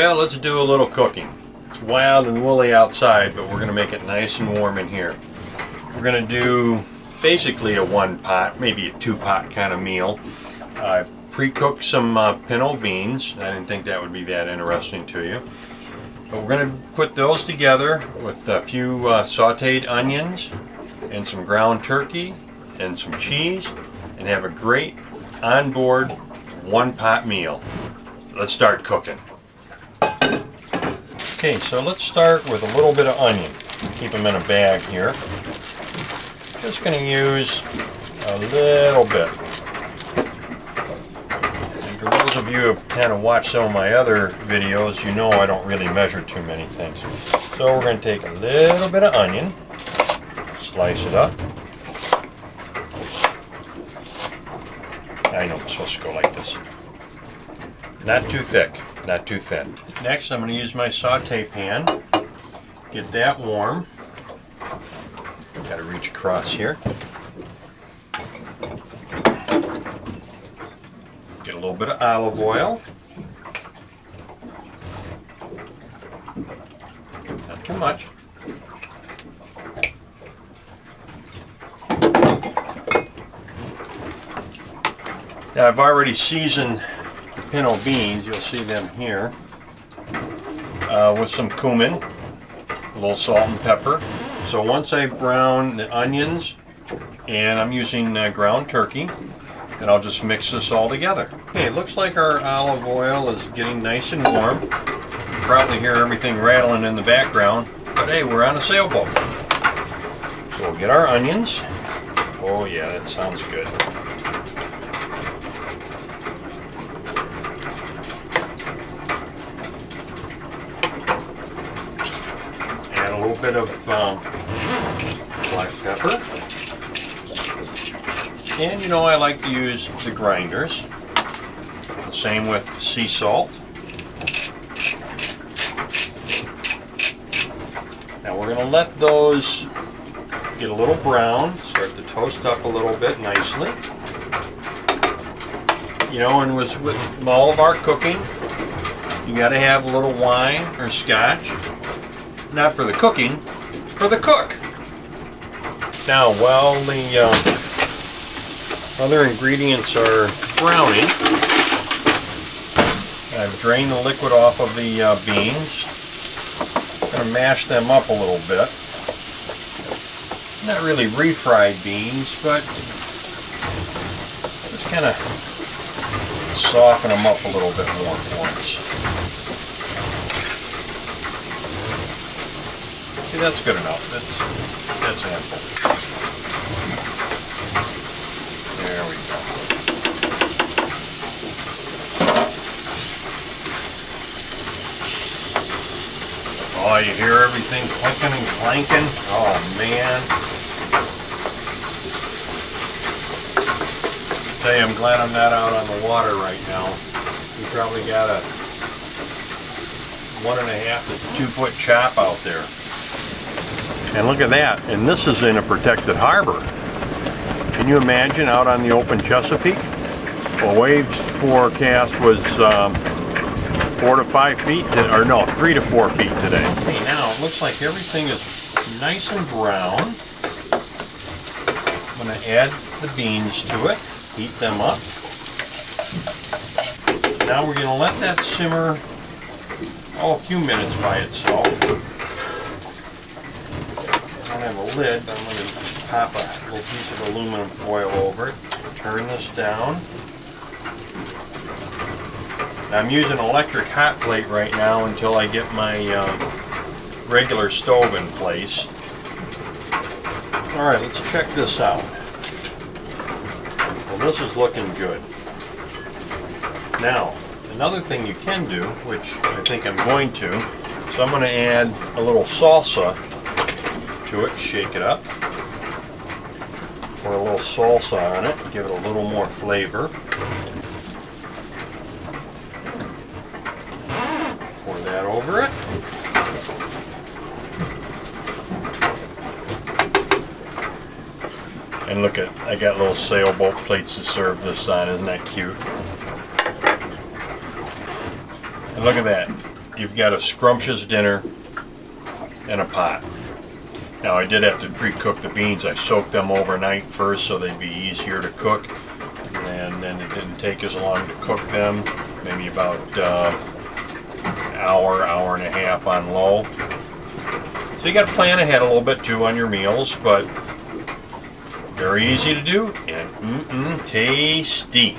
Well, let's do a little cooking. It's wild and woolly outside, but we're going to make it nice and warm in here. We're going to do basically a one pot, maybe a two pot kind of meal. Pre-cooked some pinto beans. I didn't think that would be that interesting to you. But we're going to put those together with a few sauteed onions and some ground turkey and some cheese and have a great onboard one pot meal. Let's start cooking. Okay, so let's start with a little bit of onion. Keep them in a bag here. Just going to use a little bit. And for those of you who have kind of watched some of my other videos, you know I don't really measure too many things. So we're going to take a little bit of onion, slice it up. I know it's supposed to go like this. Not too thick, not too thin. Next, I'm going to use my saute pan. Get that warm. Got to reach across here. Get a little bit of olive oil. Not too much. Now I've already seasoned the pinto beans, you'll see them here, with some cumin, a little salt and pepper. So once I brown the onions, and I'm using ground turkey, and I'll just mix this all together. Okay, it looks like our olive oil is getting nice and warm. You can probably hear everything rattling in the background, but hey, we're on a sailboat. So we'll get our onions. Oh yeah, that sounds good. A little bit of black pepper, and you know I like to use the grinders. The same with sea salt. Now we're going to let those get a little brown, start to toast up a little bit nicely. You know, and with all of our cooking, you got to have a little wine or scotch. Not for the cooking, for the cook. Now, while the other ingredients are browning, I've drained the liquid off of the beans. I'm going to mash them up a little bit. Not really refried beans, but just kind of soften them up a little bit more for us. See, that's good enough. That's ample. There we go. Oh, you hear everything clinking and clanking? Oh, man. I tell you, I'm glad I'm not out on the water right now. We probably got a 1.5 to 2 foot chop out there. And look at that, and this is in a protected harbor. Can you imagine out on the open Chesapeake? Well, waves forecast was 4 to 5 feet, or no, 3 to 4 feet today. Okay, now it looks like everything is nice and brown. I'm going to add the beans to it, heat them up. Now we're going to let that simmer a few minutes by itself. I don't have a lid, but I'm going to just pop a little piece of aluminum foil over it. Turn this down. Now I'm using an electric hot plate right now until I get my regular stove in place. Alright, let's check this out. Well, this is looking good. Now, another thing you can do, which I think I'm going to, so I'm going to add a little salsa to it, shake it up, pour a little salsa on it, give it a little more flavor. Pour that over it. And look at, I got little sailboat plates to serve this on, isn't that cute? And look at that, you've got a scrumptious dinner and a pot. Now I did have to pre-cook the beans. I soaked them overnight first so they'd be easier to cook, and then it didn't take as long to cook them, maybe about hour and a half on low. So you got to plan ahead a little bit too on your meals, but very easy to do and tasty.